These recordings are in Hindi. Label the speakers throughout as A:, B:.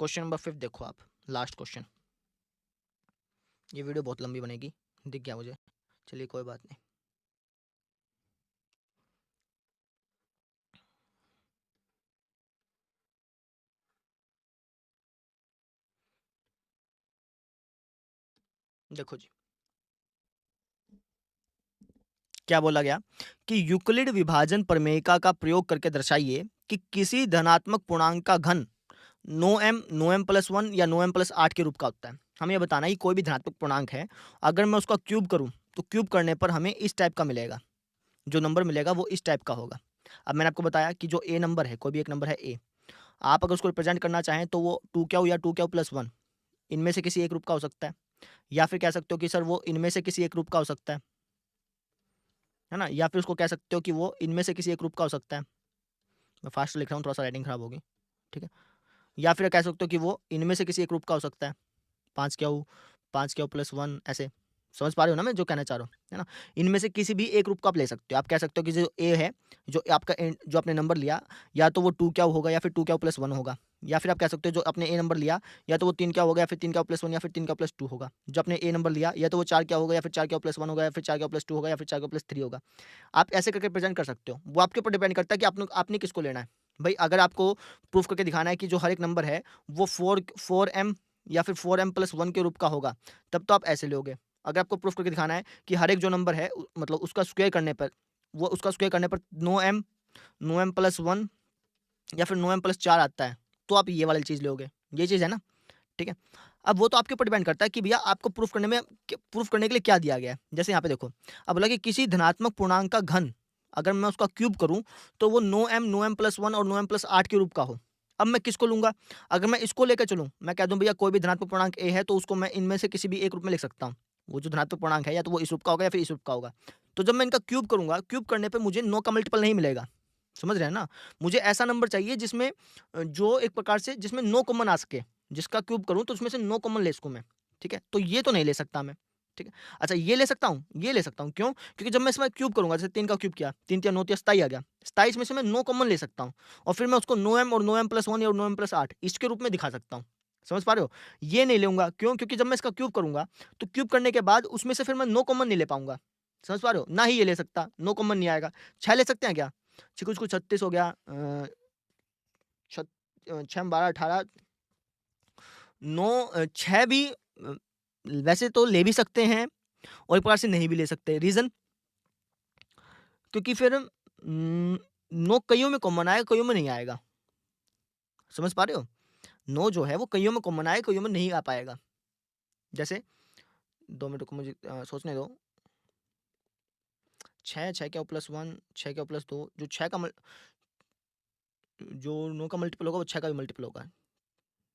A: क्वेश्चन नंबर 5 देखो आप, लास्ट क्वेश्चन। ये वीडियो बहुत लंबी बनेगी, दिख गया मुझे। चलिए कोई बात नहीं। देखो जी, क्या बोला गया कि यूक्लिड विभाजन प्रमेयिका का प्रयोग करके दर्शाइए कि किसी धनात्मक पूर्णांक का घन नो एम प्लस वन या नो एम प्लस आठ के रूप का होता है। हमें यह बताना है कि कोई भी धनात्मक पूर्णांक है, अगर मैं उसका क्यूब करूं तो क्यूब करने पर हमें इस टाइप का मिलेगा, जो नंबर मिलेगा वो इस टाइप का होगा। अब मैंने आपको बताया कि जो ए नंबर है, कोई भी एक नंबर है ए, आप अगर उसको रिप्रेजेंट करना चाहें तो वो टू क्यू या टू क्यू प्लस वन, इनमें से किसी एक रूप का हो सकता है, या फिर कह सकते हो कि सर वो इनमें से किसी एक रूप का हो सकता है ना, या फिर उसको कह सकते हो कि वो इनमें से किसी एक रूप का हो सकता है। मैं फास्ट लिख रहा हूँ, थोड़ा सा राइटिंग खराब होगी, ठीक है। या फिर कह सकते हो कि वो इनमें से किसी एक रूप का हो सकता है, पाँच क्यू प्लस वन, ऐसे। समझ पा रहे हो ना मैं जो कहना चाह रहा हूँ, है ना। इनमें से किसी भी एक रूप का आप ले सकते हो। आप कह सकते हो कि जो ए है, जो आपका जो आपने नंबर लिया, या तो वो टू क्या होगा या फिर टू क्या प्लस वन होगा, या फिर आप कह सकते हो जो आपने ए नंबर लिया, या तो वो तीन क्या होगा या फिर तीन क्या प्लस वन या फिर तीन क्या प्लस टू होगा। जो आपने ए नंबर लिया, या तो वो चार क्या होगा या फिर चार क्या प्लस वन होगा, या फिर चार क्या प्लस टू होगा, या फिर चार क्या प्लस थ्री होगा। आप ऐसे करके प्रेजेंट कर सकते हो। वो आपके ऊपर डिपेंड करता है कि आपने किसको लेना है। भाई अगर आपको प्रूफ करके दिखाना है कि जो हर एक नंबर है वो फोर एम या फिर फोर एम प्लस वन के रूप का होगा, तब तो आप ऐसे लोगे। अगर आपको प्रूफ करके दिखाना है कि हर एक जो नंबर है मतलब उसका स्क्वायर करने पर, वो उसका स्क्वायर करने पर नो एम प्लस वन या फिर नो एम प्लस चार आता है, तो आप ये वाली चीज़ लोगे। ये चीज़ है ना, ठीक है। अब वो तो आपके ऊपर डिपेंड करता है कि भैया आपको प्रूफ करने के लिए क्या दिया गया है। जैसे यहाँ पे देखो, अब बोला कि किसी धनात्मक पूर्णांक का घन अगर मैं उसका क्यूब करूं तो वो नो एम प्लस वन और नो एम प्लस आठ के रूप का हो। अब मैं किसको लूंगा? अगर मैं इसको लेकर चलूं, मैं कह दूं भैया कोई भी धनात्मक पूर्णांक ए है तो उसको मैं इनमें से किसी भी एक रूप में लिख सकता हूँ। वो जो धनात्मक पूर्णांक है या तो वो इस रूप का होगा या फिर इस रूप का होगा। तो जब मैं इनका क्यूब करूंगा, क्यूब करने पर मुझे नो का मल्टीपल नहीं मिलेगा। समझ रहे हैं ना। मुझे ऐसा नंबर चाहिए जिसमें जो एक प्रकार से जिसमें नो कॉमन आ सके, जिसका क्यूब करूँ तो उसमें से नो कॉमन ले सकूँ मैं, ठीक है। तो ये तो नहीं ले सकता मैं, ठीक है। अच्छा ये ले सकता हूँ, ये ले सकता हूँ, क्यों? क्योंकि जब मैं इसमें क्यूब करूँगा, जैसे 3 का क्यूब किया, 3 तिया 9 तिया 27 आ गया। 27 में से मैं नो कॉमन ले सकता हूँ और फिर मैं उसको नो एम और नो एम प्लस 1 या नो एम प्लस 8 इसके रूप में दिखा सकता हूँ। समझ पा रहे हो? ये नहीं लूँगा, क्यों? क्योंकि जब मैं इसका क्यूब करूँगा, तो क्यूब करने के बाद उसमें से फिर मैं नो कॉमन नहीं ले पाऊँगा। समझ पा रहे हो? ना ही ये ले सकता, नो कॉमन नहीं आएगा। 6 ले सकते हैं क्या? चिकू चिकू 36 हो गया, 6 12 18, 9 6 भी वैसे तो ले भी सकते हैं और एक प्रकार से नहीं भी ले सकते। रीज़न? क्योंकि फिर 9 कइयों में कॉमन आएगा, कइयों में नहीं आएगा। समझ पा रहे हो? 9 जो है वो कइयों में कॉमन आएगा, कइयों में नहीं आ पाएगा। जैसे 2 मिनट रुको, मुझे सोचने दो। 6 6 क्या प्लस 1, 6 क्या प्लस 2, जो 9 का मल्टीपल होगा वो 6 का भी मल्टीपल होगा।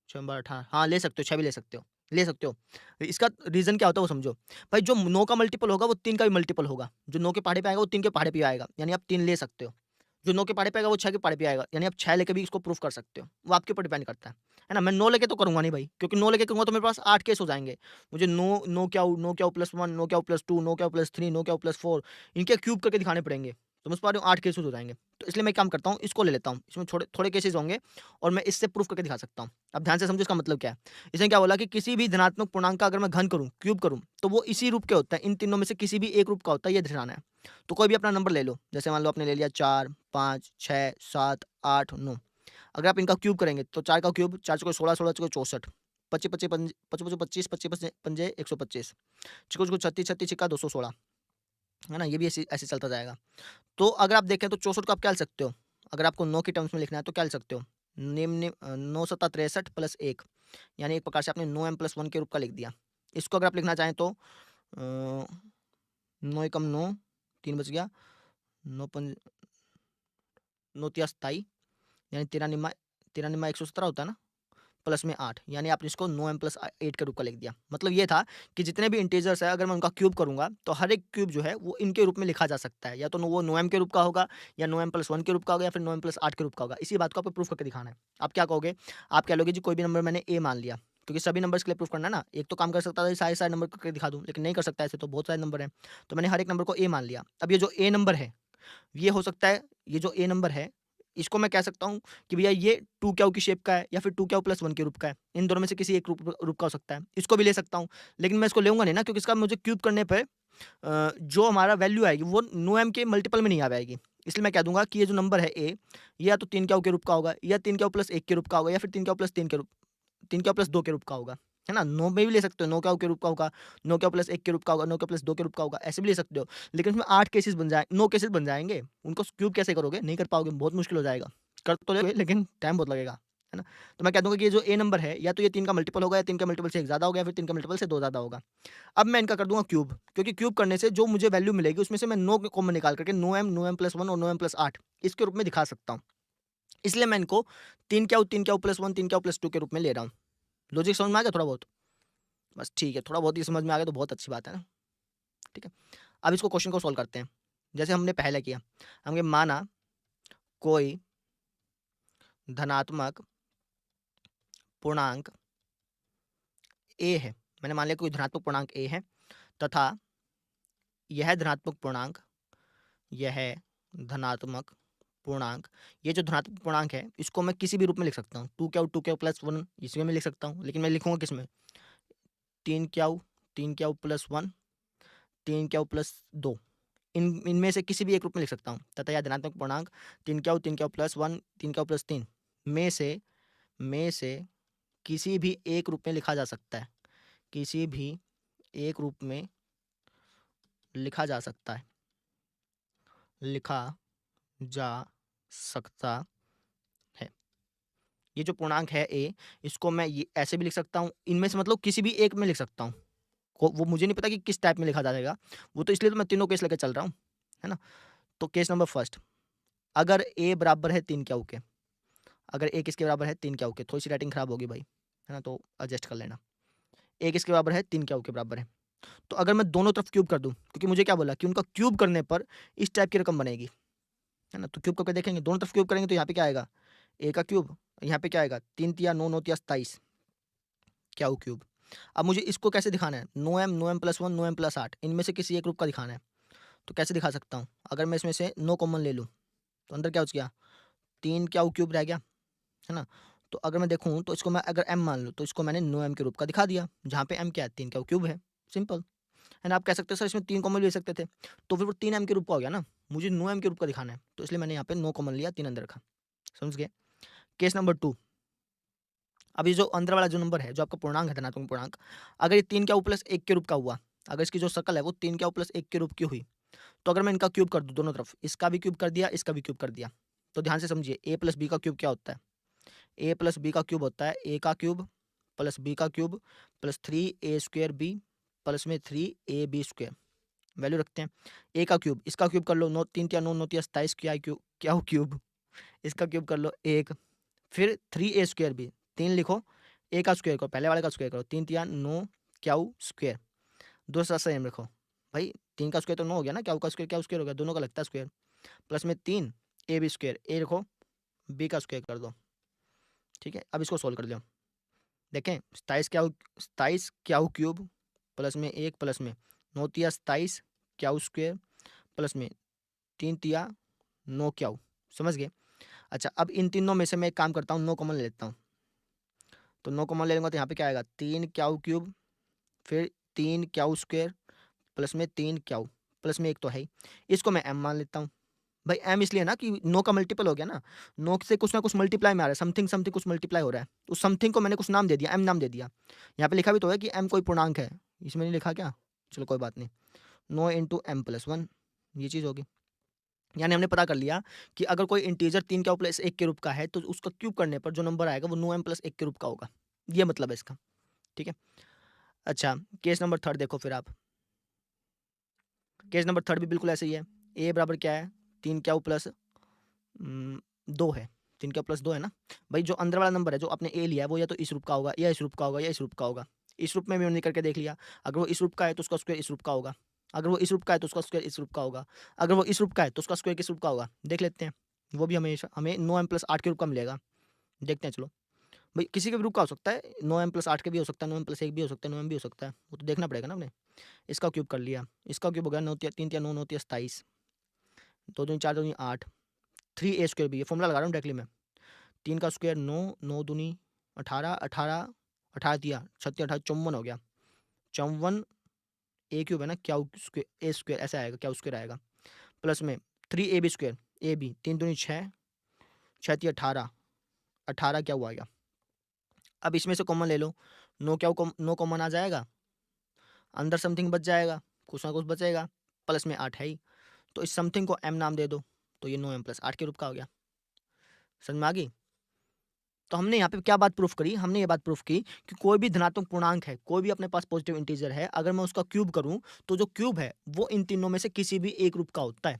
A: 6 12 18, हाँ, ले सकते हो, 6 भी ले सकते हो, ले सकते हो। इसका रीज़न क्या होता है वो समझो। भाई जो 9 का मल्टीपल होगा वो 3 का भी मल्टीपल होगा। जो 9 के पहाड़े पे आएगा वो 3 के पहाड़े पे आएगा, यानी आप 3 ले सकते हो। जो 9 के पहाड़े पे आएगा वो 6 के पहाड़े पे आएगा, यानी आप 6 लेके भी इसको प्रूफ कर सकते हो। वो आपके ऊपर डिपेंड करता है ना? मैं 9 लेके तो करूँगा नहीं भाई, क्योंकि 9 लेके करूँगा तो मेरे पास 8 केस हो जाएँगे। मुझे 9 क्या प्लस 1, 9 क्या प्लस 2, 9 क्या प्लस 3, 9 क्या प्लस 4 इनके क्यूब करके दिखाने पड़ेंगे। समझ पा रहे हो? 8 केसेस हो जाएँगे। तो इसलिए मैं एक काम करता हूँ, इसको ले लेता हूँ। इसमें थोड़े केसेस होंगे और मैं इससे प्रूफ करके दिखा सकता हूँ। अब ध्यान से समझो इसका मतलब क्या है। इसने क्या बोला कि किसी भी धनात्मक पूर्णांक का अगर मैं घन करूँ, क्यूब करूँ, तो वो इसी रूप के होता है। इन तीनों में से किसी भी एक रूप का होता है, ये ध्यान है। तो कोई भी अपना नंबर ले लो। जैसे मान लो आपने ले लिया 4, 5, 6, 7, 8, 9। अगर आप इनका क्यूब करेंगे तो 4 का क्यूब 4 चौके 16, 16 चौके 64, 25 25 पंजे 25 25 25 25 पंजे 125, चिको चिको 36 36 छिक्का 216, है ना? ये भी ऐसे ऐसे चलता जाएगा। तो अगर आप देखें तो 64 को आप क्या लिख सकते हो? अगर आपको 9 के टर्म्स में लिखना है तो क्या लिख सकते हो? 9 सत्ता 63 प्लस 1, यानी एक प्रकार से आपने 9 एम प्लस 1 के रूप का लिख दिया। इसको अगर आप लिखना चाहें तो 9 एकम 9, 3 बच गया, 9 पंज 9 तिया 27, यानी 13 निम्मा 117 होता है ना? प्लस में 8, यानी आपने इसको 9 एम प्लस 8 के रूप का लिख दिया। मतलब ये था कि जितने भी इंटीजर्स है अगर मैं उनका क्यूब करूँगा तो हर एक क्यूब जो है वो इनके रूप में लिखा जा सकता है। या तो वो 9 एम के रूप का होगा, या 9 एम प्लस 1 के रूप का होगा, या फिर 9 एम प्लस 8 के रूप का होगा। इसी बात को आपको प्रूफ करके दिखाना है। आप क्या कहोगे? आप क्या लोगे जी, कोई भी नंबर मैंने ए मान लिया, क्योंकि सभी नंबर्स के लिए प्रूफ करना है ना। एक तो काम कर सकता था सारे नंबर करके दिखा दूँ, लेकिन नहीं कर सकता, ऐसे तो बहुत सारे नंबर हैं। तो मैंने हर एक नंबर को ए मान लिया। अब ये जो ए नंबर है, ये हो सकता है, ये जो ए नंबर है इसको मैं कह सकता हूँ कि भैया ये 2 क्याऊ की शेप का है या फिर 2 क्याऊ प्लस 1 के रूप का है। इन दोनों में से किसी एक रूप का हो सकता है। इसको भी ले सकता हूँ, लेकिन मैं इसको लेऊँगा नहीं ना, क्योंकि इसका मुझे क्यूब करने पे जो हमारा वैल्यू आएगी वो नो एम के मल्टीपल में नहीं आ पाएगी। इसलिए मैं कह दूँगा कि ये जो नंबर है ए, ये या तो 3 क्याऊ के रूप का होगा, या 3 क्याऊ प्लस 1 के रूप का होगा, या फिर 3 क्याऊ प्लस 3 के रूप 3 क्याऊ प्लस 2 के रूप का होगा। है ना? 9 में भी ले सकते हो, 9 क्याऊ के रूप का होगा, 9 क्याऊ प्लस 1 के रूप का होगा, 9 क्याऊ प्लस 2 के रूप का होगा, ऐसे भी ले सकते हो। लेकिन उसमें 8 केसेस बन जाए 9 केसेस बन जाएँगे। उनको क्यूब कैसे करोगे? नहीं कर पाओगे, बहुत मुश्किल हो जाएगा। कर तो लोगे लेकिन टाइम बहुत लगेगा। है ना? तो मैं कह दूँगा कि ये जो ए नंबर है, या तो ये 3 का मल्टीपल होगा, या 3 का मल्टीपल से 1 ज़्यादा होगा, या फिर 3 का मल्टीपल से 2 ज़्यादा होगा। अब मैं इनका कर दूँगा क्यूब, क्योंकि क्यूब करने से जो मुझे वैल्यू मिलेगी उसमें से मैं 9 कॉमन निकाल करके नो एम प्लस 1 और नो एम प्लस 8 इसके रूप में दिखा सकता हूँ। इसलिए मैं इनको 3 क्याऊ प्लस 1 3 क्याऊ प्लस 2 के रूप में ले रहा हूँ। लॉजिक समझ में आ गया थोड़ा बहुत? बस ठीक है, थोड़ा बहुत ही समझ में आ गया तो बहुत अच्छी बात है ना, ठीक है। अब इसको क्वेश्चन को सॉल्व करते हैं। जैसे हमने पहले किया, हमने माना कोई धनात्मक पूर्णांक ए है। मैंने मान लिया कोई धनात्मक पूर्णांक ए है, तथा यह धनात्मक पूर्णांक यह धनात्मक पूर्णांक ये जो धनात्मक पूर्णांक है इसको मैं किसी भी रूप में लिख सकता हूँ। 2 क्याऊ प्लस 1 इसमें मैं लिख सकता हूँ, लेकिन मैं लिखूंगा किसमें? 3 क्याऊ प्लस 1 3 क्याऊ प्लस 2 इनमें से किसी भी एक रूप में लिख सकता हूँ। तथा यह धनात्मक पूर्णांक 3 क्याऊ प्लस 1 3 क्याऊ प्लस 3 में से किसी भी एक रूप में लिखा जा सकता है। किसी भी एक रूप में लिखा जा सकता है। लिखा जा सकता है। ये जो पूर्णांक है ए, इसको मैं ये ऐसे भी लिख सकता हूँ। इनमें से मतलब किसी भी एक में लिख सकता हूँ। वो मुझे नहीं पता कि किस टाइप में लिखा जाएगा, वो तो इसलिए तो मैं तीनों केस लेके चल रहा हूँ, है ना? तो केस नंबर फर्स्ट, अगर ए बराबर है 3 क्याऊ के, अगर ए किसके बराबर है 3 क्याऊ के, थोड़ी सी राइटिंग खराब होगी भाई, है ना? तो एडजस्ट कर लेना। ए किसके बराबर है? 3 क्याऊ के बराबर है। तो अगर मैं दोनों तरफ क्यूब कर दूं, क्योंकि मुझे क्या बोला कि उनका क्यूब करने पर इस टाइप की रकम बनेगी, है ना? तो क्यूब करके देखेंगे, दोनों तरफ क्यूब करेंगे तो यहाँ पे क्या आएगा? ए का क्यूब, यहाँ पे क्या आएगा? 3 तिया 9 9 तिया 27 क्याऊ क्यूब। अब मुझे इसको कैसे दिखाना है? No M plus 1 no M plus 8 इनमें से किसी एक रूप का दिखाना है। तो कैसे दिखा सकता हूँ? अगर मैं इसमें से 9 कॉमन ले लूँ तो अंदर क्या बच गया? 3 क्याऊ क्यूब रह गया, है ना? तो अगर मैं देखूँ तो इसको मैं अगर m मान लूँ तो इसको मैंने नो एम के रूप का दिखा दिया, जहाँ पे m क्या है? 3 क्याऊ क्यूब है। सिंपल, है ना? आप कह सकते हो सर इसमें 3 कॉमन ले सकते थे, तो फिर वो 3m के रूप का हो गया ना। मुझे नो एम के रूप का दिखाना है, तो इसलिए मैंने यहाँ पे 9 कॉमन लिया, 3 अंदर रखा। समझ गए? केस नंबर 2, अब ये जो अंदर वाला जो नंबर है, जो आपका पूर्णांक है धनात्मक पूर्णांक, अगर ये 3 क्याऊ प्लस 1 के रूप का हुआ, अगर इसकी जो शक्ल है वो 3 क्याऊ प्लस 1 के रूप की हुई, तो अगर मैं इनका क्यूब कर दूँ दोनों तरफ, इसका भी क्यूब कर दिया, इसका भी क्यूब कर दिया, तो ध्यान से समझिए, ए प्लस बी का क्यूब क्या होता है? ए प्लस बी का क्यूब होता है ए का क्यूब प्लस बी का cube plus 3a² B plus में 3ab²। वैल्यू रखते हैं। ए का क्यूब, इसका क्यूब कर लो, 9 3 तिया 9 9 तिया 27 क्या क्यूब, इसका क्यूब कर लो 1, फिर 3a² बी, 3 लिखो, ए का स्क्वायर करो, पहले वाले का स्क्वायर करो, 3 तिया 9 क्याऊ स्क्वायर, दूसरा सेम रखो भाई, 3 का स्क्वायर तो 9 हो गया ना, क्याऊ का स्क्वायर क्या स्क्वायर हो गया, दोनों का लगता है स्क्वायर, प्लस में 3ab², ए रखो, बी का स्क्वायर कर दो। ठीक है, अब इसको सोल्व कर लो। देखें, 27 क्याऊ क्यूब प्लस में 1 प्लस में 9 तिया 27 क्याऊ स्क्वायर प्लस में 3 तिया 9 क्याऊ। समझ गए? अच्छा, अब इन तीनों में से मैं एक काम करता हूँ, 9 कॉमन ले लेता हूँ। तो 9 कॉमन ले लूँगा तो यहाँ पे क्या आएगा? 3 क्याऊ क्यूब, फिर 3 क्याऊ स्क्वायर प्लस में 3 क्याऊ प्लस में 1 तो है ही। इसको मैं m मान लेता हूँ। भाई m इसलिए ना कि 9 का मल्टीपल हो गया ना, 9 से कुछ ना कुछ मल्टीप्लाई में आ रहा है, समथिंग समथिंग कुछ मल्टीप्लाई हो रहा है। उस समथिंग को मैंने कुछ नाम दे दिया, m नाम दे दिया। यहाँ पे लिखा भी तो है कि m कोई पूर्णांक है, इसमें नहीं लिखा क्या? चलो कोई बात नहीं, 9 इंटू m प्लस 1 ये चीज़ होगी। यानी हमने पता कर लिया कि अगर कोई इंटीजर 3 क्याऊ प्लस 1 के रूप का है तो उसका क्यूब करने पर जो नंबर आएगा वो 9m प्लस 1 के रूप का होगा। ये मतलब है इसका। ठीक है, अच्छा केस नंबर 3 देखो फिर आप। केस नंबर 3 भी बिल्कुल ऐसे ही है। ए बराबर क्या है? 3 क्याऊ प्लस 2 है। 3 क्याऊ प्लस 2 है ना भाई। जो अंदर वाला नंबर है जो आपने ए लिया है वो या तो इस रूप का होगा, या इस रूप का होगा, या इस रूप का होगा। इस रूप में भी हमने करके देख लिया। अगर वो इस रूप का है तो उसका स्क्वायर इस रूप का होगा, अगर वो इस रूप का है तो उसका स्क्वायर इस रूप का होगा, अगर वो इस रूप का है तो उसका स्क्वायर किस रूप का होगा, देख लेते हैं। वो भी हमेशा हमें 9m प्लस 8 के रूप का मिलेगा। देखते हैं चलो भाई, किसी के भी रूप का हो सकता है, 9m प्लस 8 के भी हो सकता है, 9m प्लस 1 भी हो सकता है, 9m भी हो सकता है, वो तो देखना पड़ेगा ना हमने। इसका क्यूब कर लिया, इसका क्यूब हो गया 9 3 9 9 27, 2 दूनी 4 2 दूनी 8, 3a² भी, ये फॉर्मूला लगा रहा हूँ डायरेक्टली मैं। 3 का स्क्वायर 9, 9 दूनी 18, 18, 18 दिया 36, 18, 54 हो गया। 54 a³ है ना, क्या a² ऐसे आएगा, क्या स्क्वायर आएगा, प्लस में 3ab², ए बी 3 दूनी 6, 6 3 18, 18 क्या हुआ गया। अब इसमें से कॉमन ले लो, 9 कॉमन आ जाएगा, अंदर समथिंग बच जाएगा, कुछ ना कुछ बचेगा, प्लस में 8 है ही, तो इस समथिंग को m नाम दे दो, तो ये 9m + 8 के रूप का हो गया। समझ में आ गई? तो हमने यहाँ पे क्या बात प्रूफ करी, हमने ये बात प्रूफ की कि कोई भी धनात्मक पूर्णांक है, कोई भी अपने पास पॉजिटिव इंटीजर है, अगर मैं उसका क्यूब करूं तो जो क्यूब है वो इन तीनों में से किसी भी एक रूप का होता है।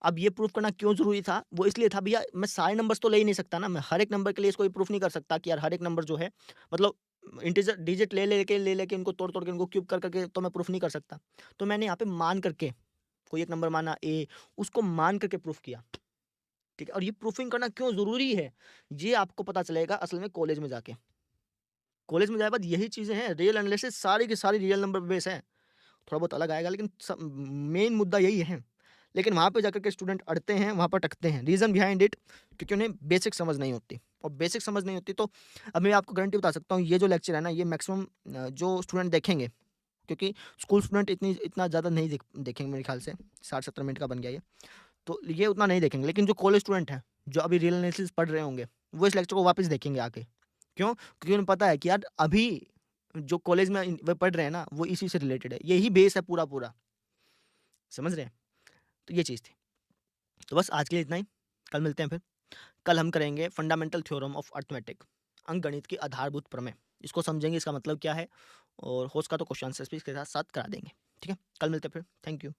A: अब ये प्रूफ करना क्यों जरूरी था, वो इसलिए था भैया मैं सारे नंबर्स तो ले ही नहीं सकता ना, मैं हर एक नंबर के लिए इसको प्रूफ नहीं कर सकता कि यार हर एक नंबर जो है मतलब इंटीजर डिजिट ले लेके उनको तोड़ तोड़ के उनको क्यूब कर करके तो मैं प्रूफ नहीं कर सकता। तो मैंने यहाँ पे मान करके कोई एक नंबर माना ए, उसको मान करके प्रूफ किया, ठीक है। और ये प्रूफिंग करना क्यों जरूरी है, ये आपको पता चलेगा असल में कॉलेज में जाके। कॉलेज में जाए बाद यही चीजें हैं, रियल एनालिसिस सारी की सारी रियल नंबर बेस है, थोड़ा बहुत अलग आएगा लेकिन मेन मुद्दा यही है। लेकिन वहाँ पे जाकर के स्टूडेंट अड़ते हैं, वहाँ पर अटकते हैं, रीज़न बिहाइंड इट क्योंकि उन्हें बेसिक समझ नहीं होती, और बेसिक समझ नहीं होती तो अब मैं आपको गारंटी बता सकता हूँ ये जो लेक्चर है ना, ये मैक्सिमम जो स्टूडेंट देखेंगे, क्योंकि स्कूल स्टूडेंट इतना ज़्यादा नहीं देखेंगे मेरे ख्याल से, 60-70 मिनट का बन गया ये, तो ये उतना नहीं देखेंगे। लेकिन जो कॉलेज स्टूडेंट हैं जो अभी रियल एनालिसिस पढ़ रहे होंगे वो इस लेक्चर को वापस देखेंगे आके। क्यों? क्योंकि उन्हें पता है कि यार अभी जो कॉलेज में वे पढ़ रहे हैं ना वो इसी से रिलेटेड है, यही बेस है पूरा पूरा, समझ रहे हैं? तो ये चीज़ थी। तो बस आज के लिए इतना ही, कल मिलते हैं फिर। कल हम करेंगे फंडामेंटल थ्योरम ऑफ अर्थमेटिक, अंकगणित की आधारभूत प्रमेय, इसको समझेंगे, इसका मतलब क्या है, और होस्ट का तो क्वेश्चन आंसर भी इसके साथ साथ करा देंगे। ठीक है, कल मिलते हैं फिर, थैंक यू।